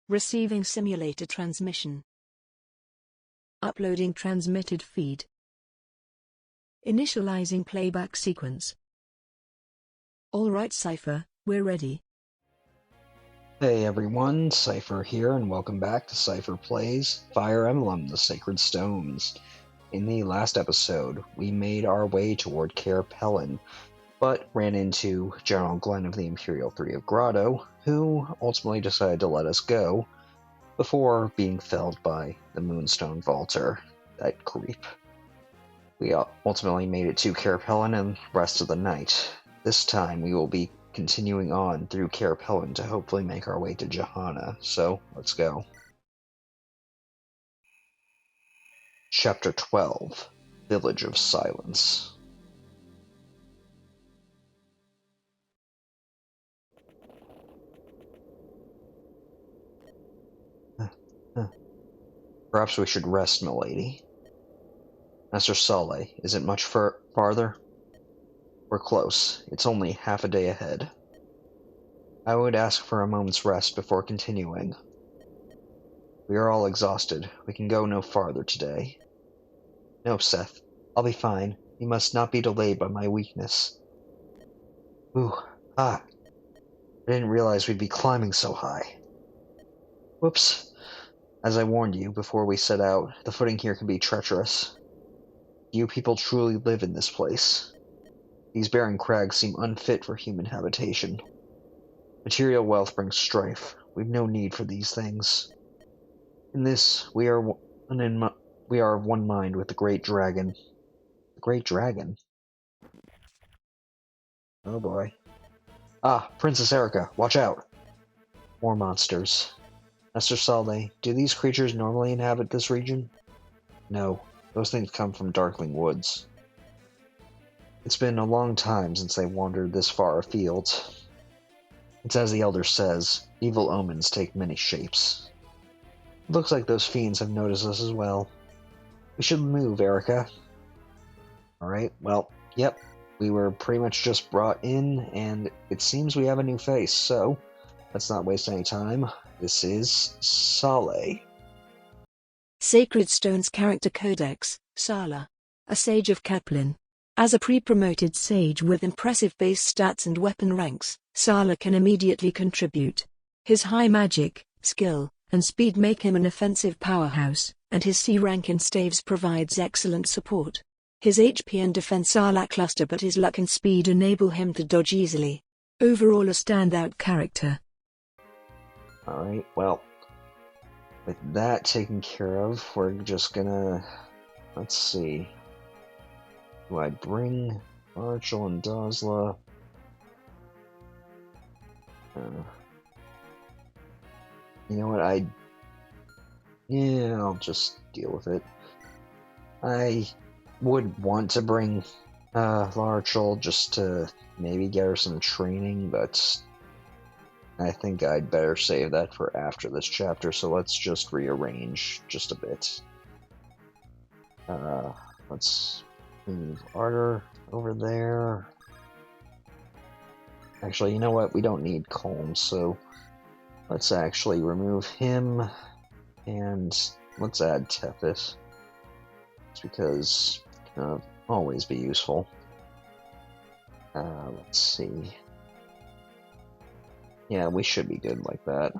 Receiving simulator transmission. Uploading transmitted feed. Initializing playback sequence. Alright Seipher, we're ready. Hey everyone, Seipher here, and welcome back to Seipher Plays Fire Emblem, the Sacred Stones. In the last episode, we made our way toward Caer Pelyn, but ran into General Glenn of the Imperial Three of Grotto, who ultimately decided to let us go, before being felled by the Moonstone Vaulter, that creep. We ultimately made it to Caer Pelyn and rest of the night. This time we will be continuing on through Caer Pelyn to hopefully make our way to Jehanna, so let's go. Chapter 12, Village of Silence. Perhaps we should rest, milady. Master Saleh, is it much farther? We're close. It's only half a day ahead. I would ask for a moment's rest before continuing. We are all exhausted. We can go no farther today. No, Seth. I'll be fine. You must not be delayed by my weakness. I didn't realize we'd be climbing so high. Whoops. As I warned you before we set out, the footing here can be treacherous. You people truly live in this place. These barren crags seem unfit for human habitation. Material wealth brings strife. We've no need for these things. In this, we are of one mind with the Great Dragon. The Great Dragon? Oh boy. Ah, Princess Erica, watch out! More monsters. Master Saleh, do these creatures normally inhabit this region? No, those things come from Darkling Woods. It's been a long time since they wandered this far afield. It's as the Elder says, evil omens take many shapes. It looks like those fiends have noticed us as well. We should move, Erica. Alright, well, yep. We were pretty much just brought in, and it seems we have a new face, so let's not waste any time. This is Saleh. Sacred Stones Character Codex, Saleh. A Sage of Caer Pelyn. As a pre-promoted sage with impressive base stats and weapon ranks, Saleh can immediately contribute. His high magic, skill, and speed make him an offensive powerhouse, and his C rank in staves provides excellent support. His HP and defense are lackluster, but his luck and speed enable him to dodge easily. Overall a standout character. Alright, well, with that taken care of, we're just gonna, let's see. Do I bring Archel and Dozla? You know what, I'll just deal with it. I would want to bring Archel just to maybe get her some training, but I think I'd better save that for after this chapter, so let's just rearrange just a bit. Let's move Arter over there. Actually, you know what? We don't need Colm, so let's actually remove him, and let's add Tethys. It's because it can always be useful. Let's see. Yeah, we should be good like that.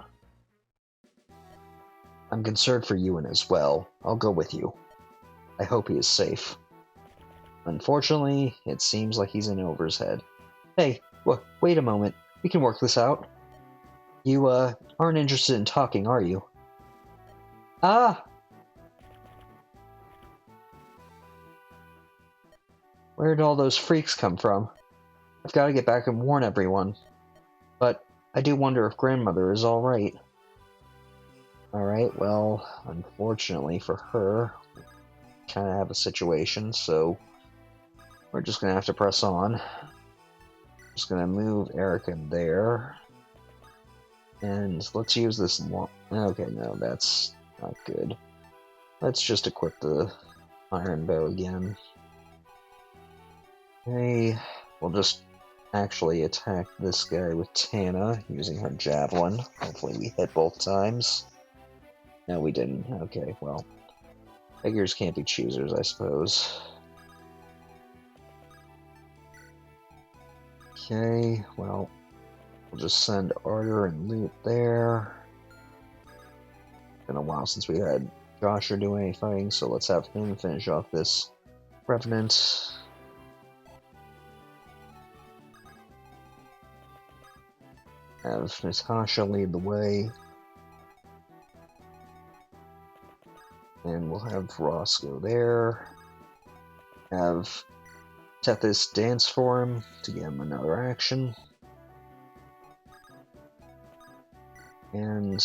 I'm concerned for Ewan as well. I'll go with you. I hope he is safe. Unfortunately, it seems like he's in over his head. Hey, wait a moment. We can work this out. You, aren't interested in talking, are you? Ah! Where did all those freaks come from? I've got to get back and warn everyone. But I do wonder if grandmother is alright. Alright, well, unfortunately for her, we kind of have a situation, so we're just going to have to press on. Just going to move Erica there. And let's use this okay, no, that's not good. Let's just equip the iron bow again. Okay, we'll just actually attack this guy with Tana using her javelin. Hopefully we hit both times. No, we didn't. Okay, well. Figures can't be choosers, I suppose. Okay, well, we'll just send Arter and Loot there. Been a while since we had Joshua do any fighting, so let's have him finish off this Revenant. Have Natasha lead the way. And we'll have Ross go there. Have Tethys dance for him to give him another action. And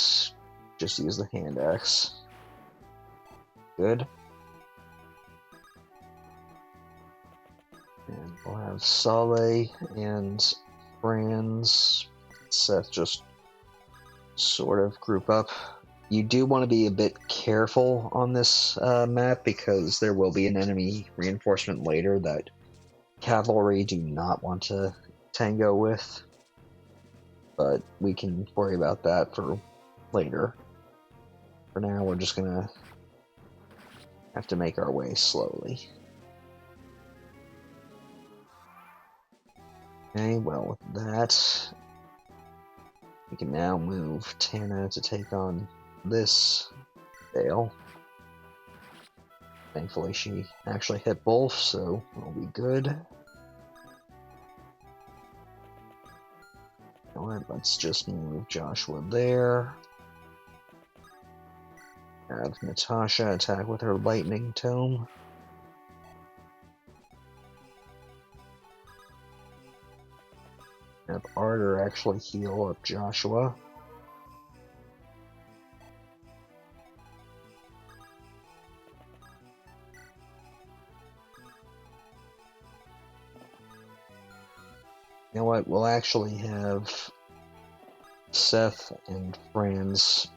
just use the hand axe. Good. And we'll have Saleh and Franz, Seth just sort of group up. You do want to be a bit careful on this map because there will be an enemy reinforcement later that cavalry do not want to tango with. But we can worry about that for later. For now, we're just gonna have to make our way slowly. Okay, well, with that, we can now move Tana to take on this Dale. Thankfully, she actually hit both, so we'll be good. Alright, let's just move Joshua there. Have Natasha attack with her lightning tome. Have Arter actually heal up Joshua. You know what? We'll actually have Seth and Franz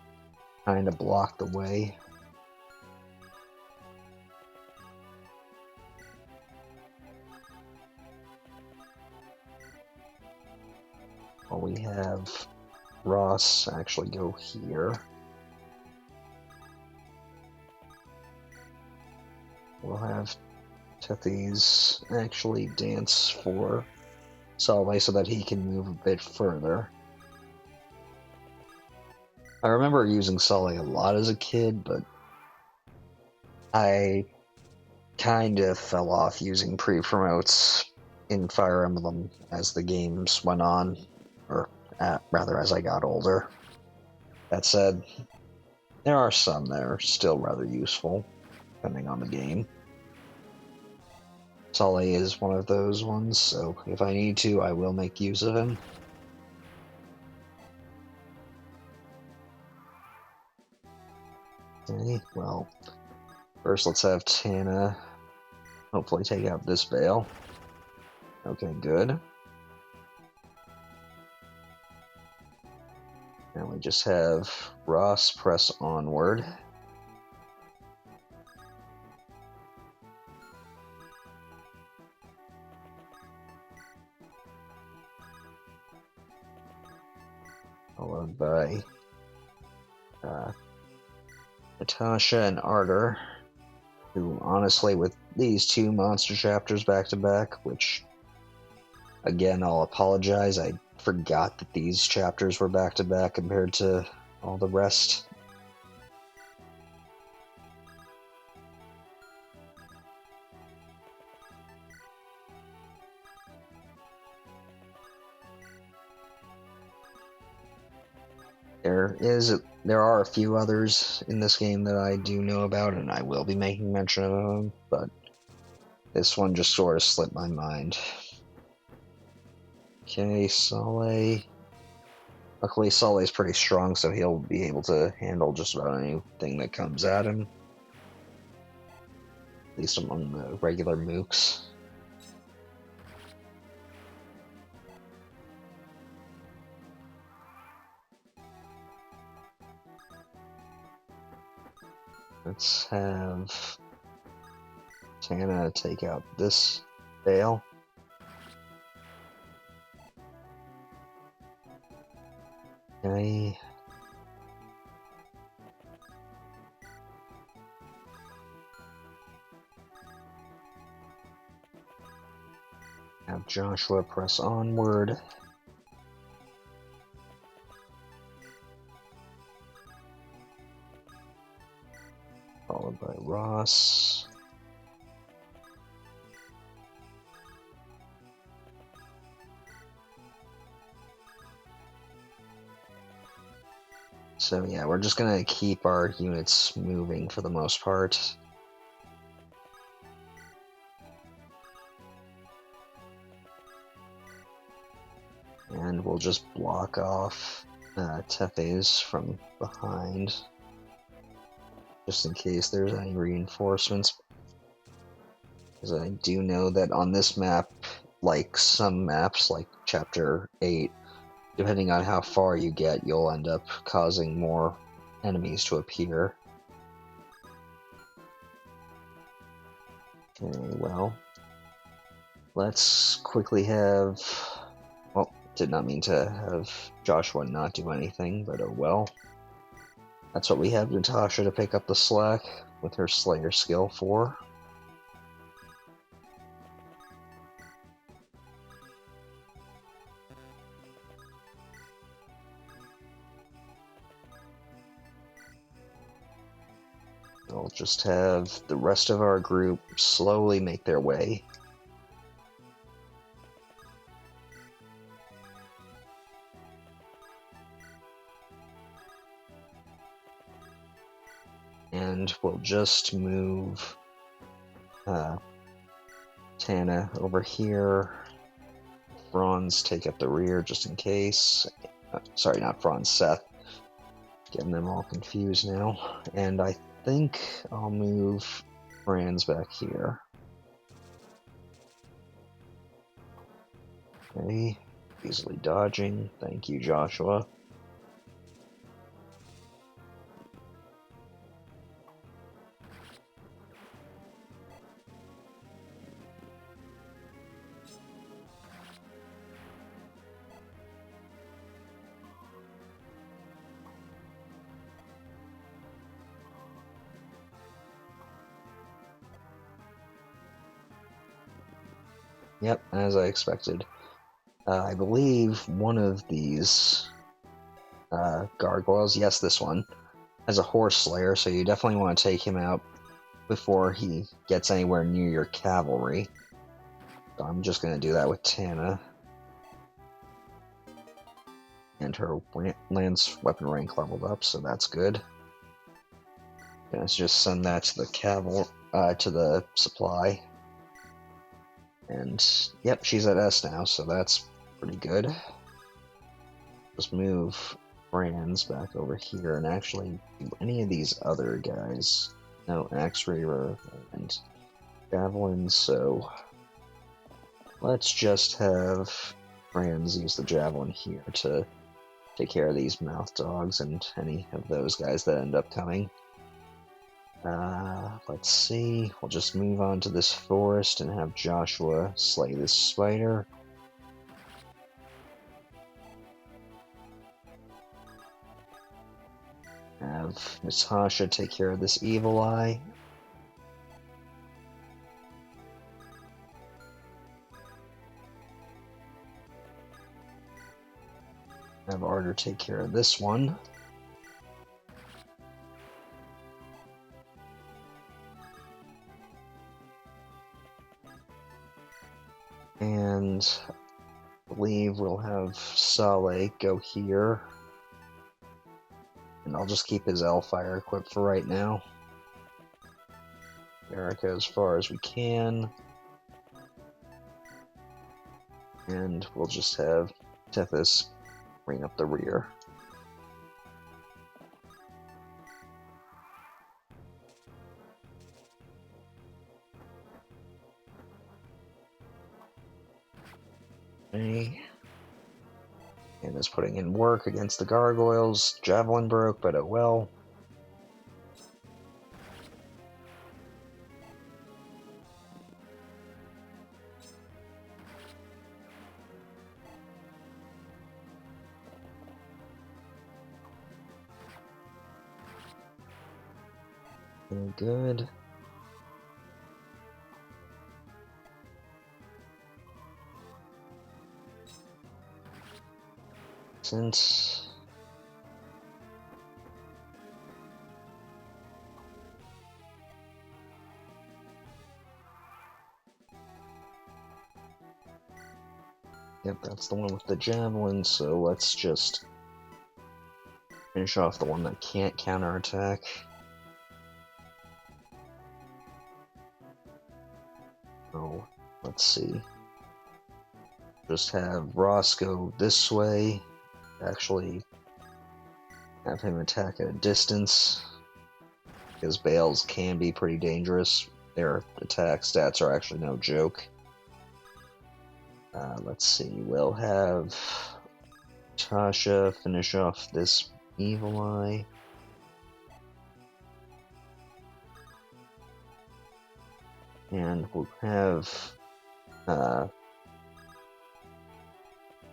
kind of block the way. While we have Ross actually go here. We'll have Tethys actually dance for Saleh so that he can move a bit further. I remember using Saleh a lot as a kid, but I kind of fell off using pre-promotes in Fire Emblem as the games went on, or rather as I got older. That said, there are some that are still rather useful, depending on the game. Saleh is one of those ones, so if I need to, I will make use of him. Okay, well, first let's have Tana hopefully take out this bale. Okay, good. And we just have Ross press onward. Followed by Natasha and Arter, who honestly, with these two monster chapters back to back, which again, I'll apologize, I forgot that these chapters were back to back compared to all the rest. There are a few others in this game that I do know about, and I will be making mention of them, but this one just sort of slipped my mind. Okay, Saleh. Luckily, Saleh's pretty strong, so he'll be able to handle just about anything that comes at him. At least among the regular mooks. Let's have Tana take out this bale. Okay. Have Joshua press onward. Followed by Ross. So yeah, we're just gonna keep our units moving for the most part. And we'll just block off Tethys from behind, just in case there's any reinforcements. Because I do know that on this map, like some maps, like Chapter 8, depending on how far you get, you'll end up causing more enemies to appear. Okay, well, let's quickly have... Well, did not mean to have Joshua not do anything, but oh well. That's what we have Natasha to pick up the slack with her Slayer skill for. We'll just have the rest of our group slowly make their way. And we'll just move Tana over here. Franz take up the rear just in case. Sorry, not Franz, Seth. Getting them all confused now. And I think I'll move Franz back here. Okay, easily dodging. Thank you, Joshua. Yep, as I expected. I believe one of these gargoyles, yes, this one, has a horse slayer, so you definitely want to take him out before he gets anywhere near your cavalry. So I'm just going to do that with Tana. And her lance weapon rank leveled up, so that's good. Let's just send that to the to the supply. And yep, she's at S now, so that's pretty good. Just move Franz back over here and actually do any of these other guys. No, Axe-Raver and Javelin, so let's just have Franz use the Javelin here to take care of these mouth dogs and any of those guys that end up coming. Let's see, we'll just move on to this forest and have Joshua slay this spider. Have Natasha take care of this evil eye. Have Arter take care of this one. And I believe we'll have Saleh go here. And I'll just keep his Elfire equipped for right now. Erica as far as we can. And we'll just have Tethys bring up the rear. Okay. And is putting in work against the gargoyles. Javelin broke, but oh well. Okay, good. Since... Yep, that's the one with the javelin, so let's just finish off the one that can't counterattack. Oh, let's see. Just have Ross go this way. Actually, have him attack at a distance. Because Bales can be pretty dangerous. Their attack stats are actually no joke. Let's see, we'll have Tasha finish off this Evil Eye. And we'll have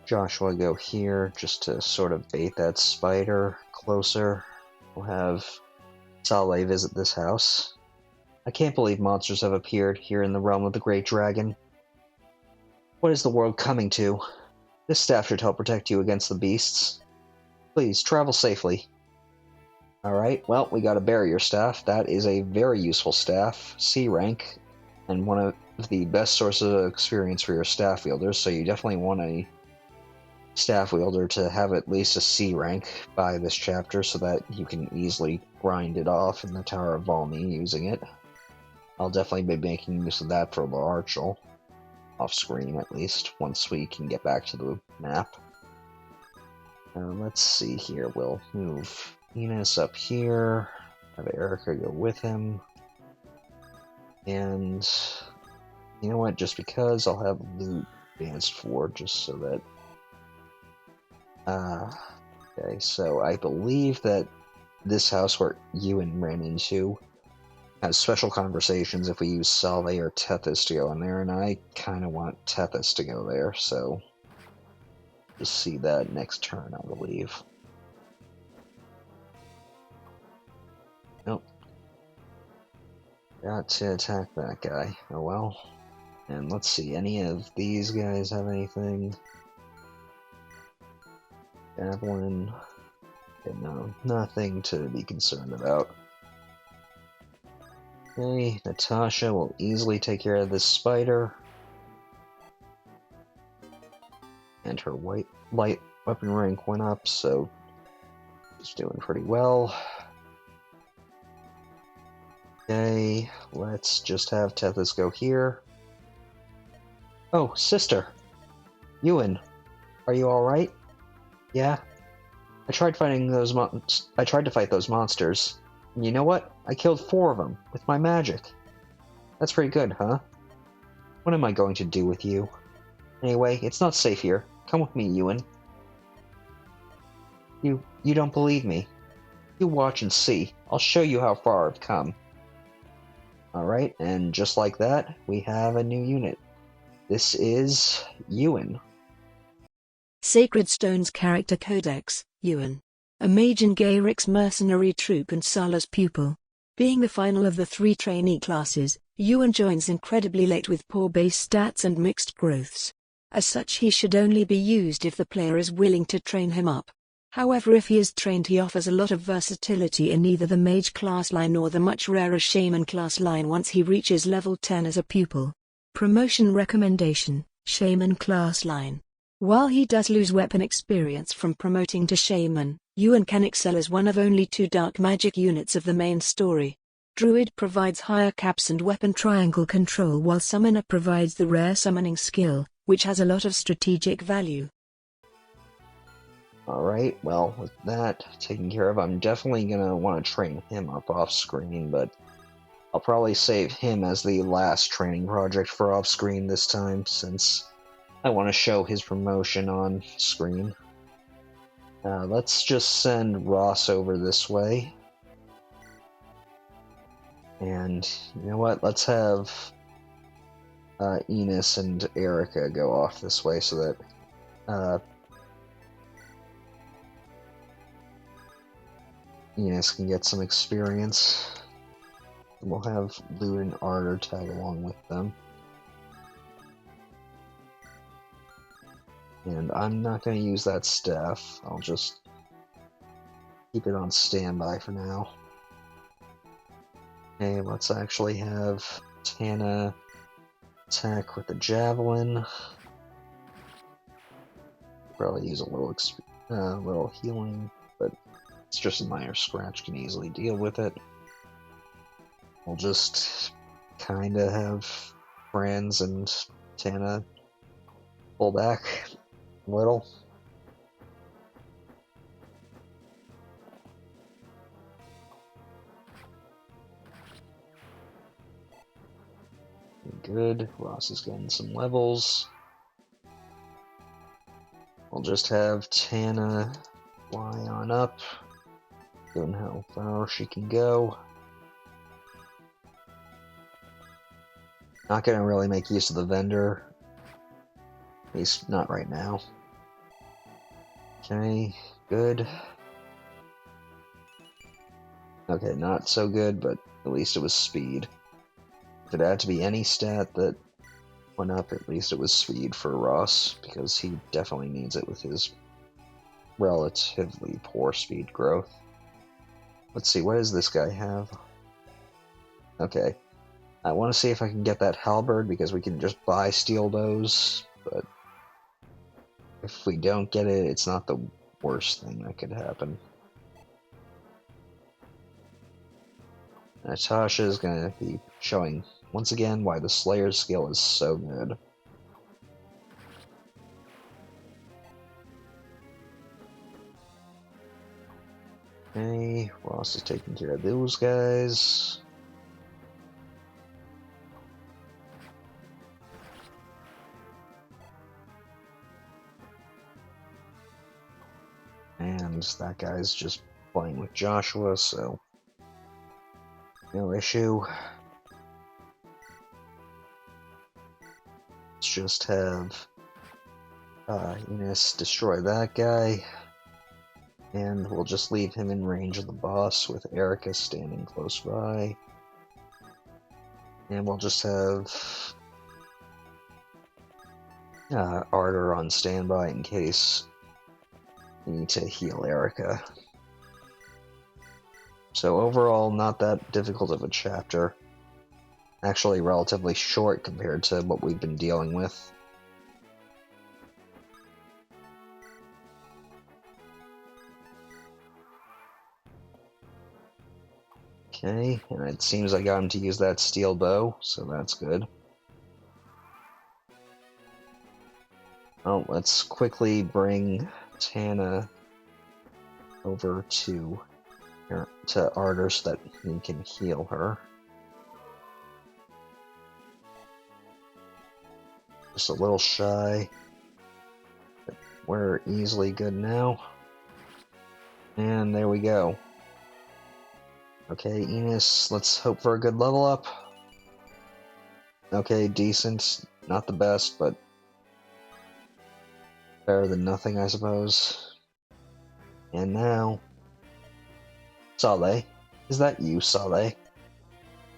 Joshua go here just to sort of bait that spider closer. We'll have Saleh visit this house. I can't believe monsters have appeared here in the realm of the Great Dragon. What is the world coming to? This staff should help protect you against the beasts. Please, travel safely. Alright, well, we got a barrier staff. That is a very useful staff. C rank. And one of the best sources of experience for your staff wielders, so you definitely want a staff wielder to have at least a C rank by this chapter so that you can easily grind it off in the Tower of Valmy using it. I'll definitely be making use of that for Larchel. Off screen at least, once we can get back to the map. Let's see here, we'll move Enos up here, have Erica go with him, and you know what, just because I'll have loot advanced for, just so that, okay, so I believe that this house where Ewan ran into has special conversations if we use Saleh or Tethys to go in there, and I kind of want Tethys to go there, so just see that next turn, I believe. Nope. Got to attack that guy. Oh well. And let's see, any of these guys have anything? Javelin. Okay, no, nothing to be concerned about. Okay, Natasha will easily take care of this spider. And her light weapon rank went up, so she's doing pretty well. Okay, let's just have Tethys go here. Oh, sister! Ewan, are you alright? Yeah? I tried to fight those monsters. And you know what? I killed 4 of them with my magic. That's pretty good, huh? What am I going to do with you? Anyway, it's not safe here. Come with me, Ewan. You don't believe me. You watch and see. I'll show you how far I've come. Alright, and just like that, we have a new unit. This is Ewan. Sacred Stone's character codex, Ewan. A mage in Gaeric's mercenary troop and Saleh's pupil. Being the final of the 3 trainee classes, Ewan joins incredibly late with poor base stats and mixed growths. As such, he should only be used if the player is willing to train him up. However, if he is trained, he offers a lot of versatility in either the mage class line or the much rarer shaman class line once he reaches level 10 as a pupil. Promotion recommendation, shaman class line. While he does lose weapon experience from promoting to shaman, Ewan can excel as one of only 2 dark magic units of the main story. Druid provides higher caps and weapon triangle control, while Summoner provides the rare summoning skill, which has a lot of strategic value. Alright, well, with that taken care of, I'm definitely gonna want to train him up off screen, but I'll probably save him as the last training project for off screen this time, since I want to show his promotion on screen. Let's just send Ross over this way. And you know what? Let's have Enos and Erica go off this way so that Enos can get some experience. We'll have Loot and Ardor tag along with them. And I'm not going to use that staff. I'll just keep it on standby for now. Okay, let's actually have Tana attack with the javelin. Probably use a little healing, but it's just a minor scratch. Can easily deal with it. We'll just kind of have Franz and Tana pull back a little. Good. Ross is getting some levels. We'll just have Tana fly on up, given how far she can go. Not gonna really make use of the vendor. At least not right now. Okay, good. Okay, not so good, but at least it was speed. If it had to be any stat that went up, at least it was speed for Ross, because he definitely needs it with his relatively poor speed growth. Let's see, what does this guy have? Okay. I want to see if I can get that halberd, because we can just buy steel bows, but if we don't get it, it's not the worst thing that could happen. Natasha is going to be showing, once again, why the Slayer's skill is so good. Okay, Ross is taking care of those guys. And that guy's just playing with Joshua, so no issue. Let's just have Enos destroy that guy. And we'll just leave him in range of the boss with Erica standing close by. And we'll just have Ardor on standby in case we need to heal Erica. So overall, not that difficult of a chapter. Actually relatively short compared to what we've been dealing with. Okay, and it seems I got him to use that steel bow, so that's good. Oh, let's quickly bring Tana over to Ardor so that he can heal her. Just a little shy, but we're easily good now. And there we go. Okay, Enos, let's hope for a good level up. Okay, decent. Not the best, but better than nothing, I suppose. And now, Saleh. Is that you, Saleh?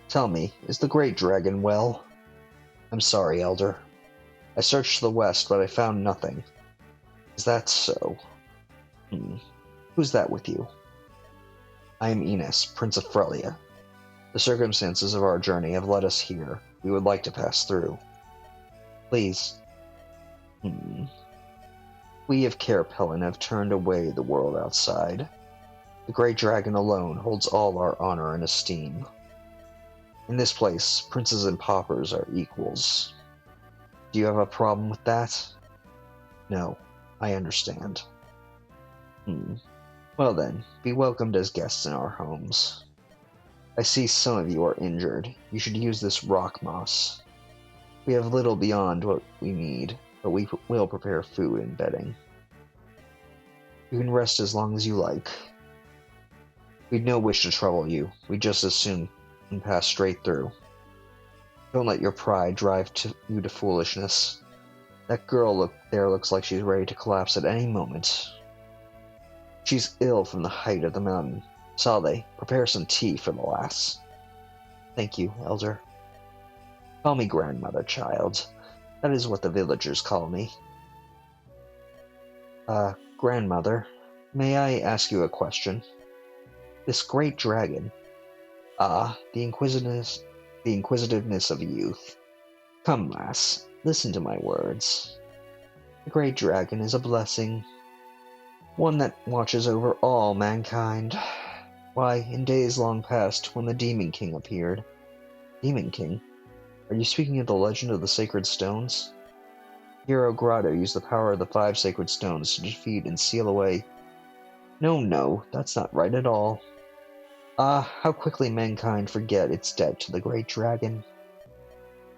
Tell me, is the Great Dragon well? I'm sorry, Elder. I searched the west, but I found nothing. Is that so? Who's that with you? I am Enos, Prince of Frelia. The circumstances of our journey have led us here. We would like to pass through. Please. We of Caer Pelyn have turned away the world outside. The Great Dragon alone holds all our honor and esteem. In this place, princes and paupers are equals. Do you have a problem with that? No, I understand. Well then, be welcomed as guests in our homes. I see some of you are injured. You should use this rock moss. We have little beyond what we need, but we will prepare food and bedding. You can rest as long as you like. We'd no wish to trouble you. We'd just as soon pass straight through. Don't let your pride drive you to foolishness. That girl looks like she's ready to collapse at any moment. She's ill from the height of the mountain. Saleh, prepare some tea for the lass. Thank you, Elder. Call me grandmother, child. That is what the villagers call me. Grandmother, may I ask you a question? This great dragon. The inquisitiveness of youth. Come, lass, listen to my words. The great dragon is a blessing, one that watches over all mankind. Why, in days long past, when the Demon King appeared— Demon King? Are you speaking of the legend of the Sacred Stones? Hero Grotto used the power of the 5 sacred stones to defeat and seal away— No, that's not right at all. How quickly mankind forget its debt to the great dragon.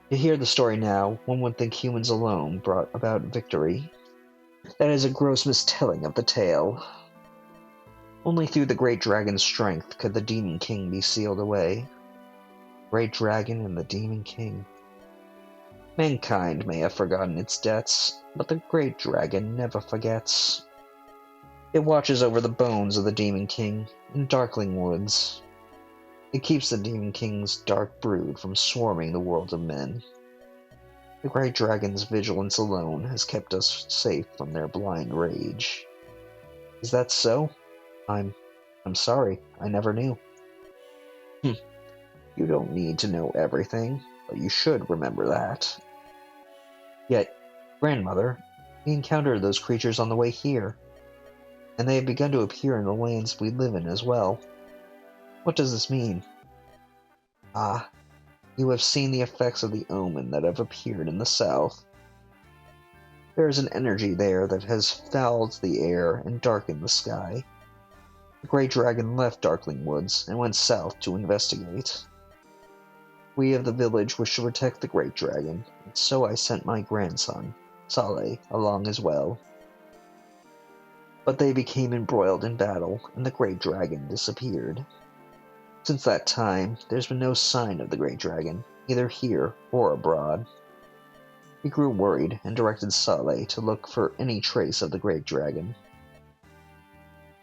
To hear the story now, one would think humans alone brought about victory. That is a gross mistelling of the tale. Only through the great dragon's strength could the Demon King be sealed away. Great dragon and the Demon King. Mankind may have forgotten its debts, but the great dragon never forgets. It watches over the bones of the Demon King in darkling woods. It keeps the Demon King's dark brood from swarming the world of men. The great dragon's vigilance alone has kept us safe from their blind rage. Is that so? I'm sorry, I never knew. You don't need to know everything, but you should remember that. Yet, grandmother, we encountered those creatures on the way here, and they have begun to appear in the lands we live in as well. What does this mean? You have seen the effects of the omen that have appeared in the south. There is an energy there that has fouled the air and darkened the sky. The great dragon left Darkling Woods and went south to investigate. We of the village wish to protect the great dragon, and so I sent my grandson, Saleh, along as well. But they became embroiled in battle, and the great dragon disappeared. Since that time, there's been no sign of the great dragon, either here or abroad. We grew worried and directed Saleh to look for any trace of the great dragon.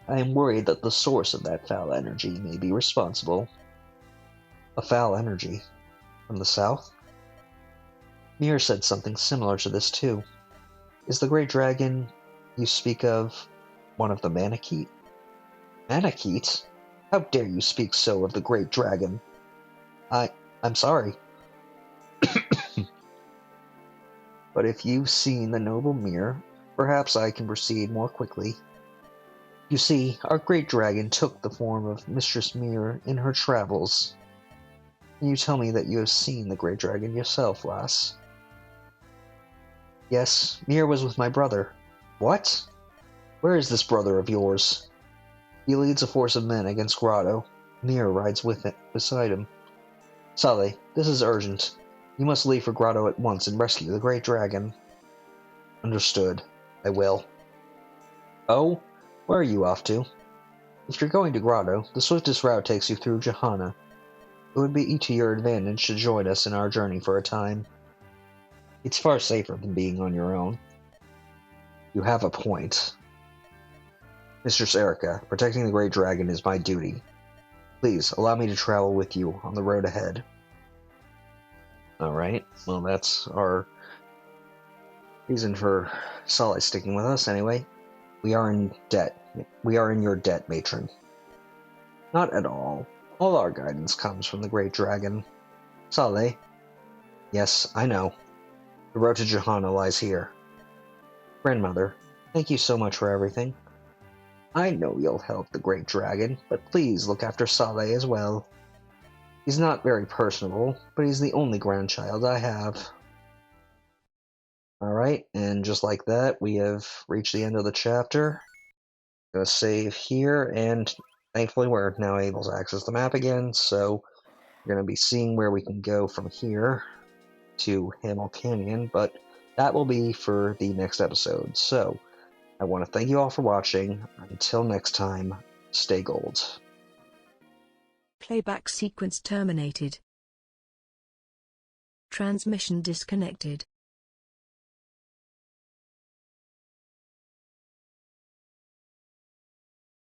I am worried that the source of that foul energy may be responsible. A foul energy? From the south? Mir said something similar to this too. Is the great dragon you speak of one of the Manakete? Manakete? How dare you speak so of the great dragon? I'm sorry. But if you've seen the noble Mir, perhaps I can proceed more quickly. You see, our great dragon took the form of Mistress Mir in her travels. Can you tell me that you have seen the great dragon yourself, lass? Yes, Mir was with my brother. What? Where is this brother of yours? He leads a force of men against Grotto. Mir rides with it, beside him. Saleh, this is urgent. You must leave for Grotto at once and rescue the great dragon. Understood. I will. Oh? Where are you off to? If you're going to Grotto, the swiftest route takes you through Jehanna. It would be to your advantage to join us in our journey for a time. It's far safer than being on your own. You have a point. Mistress Erica, protecting the great dragon is my duty. Please, allow me to travel with you on the road ahead. Alright, well that's our reason for Saleh sticking with us anyway. We are in debt. We are in your debt, matron. Not at all. All our guidance comes from the great dragon. Saleh? Yes, I know. The road to Jehanna lies here. Grandmother, thank you so much for everything. I know you'll help the great dragon, but please look after Saleh as well. He's not very personable, but he's the only grandchild I have. Alright, and just like that, we have reached the end of the chapter. Gonna save here, and thankfully we're now able to access the map again, so we're gonna be seeing where we can go from here to Hamel Canyon, but that will be for the next episode. So, I want to thank you all for watching. Until next time, stay gold. Playback sequence terminated. Transmission disconnected.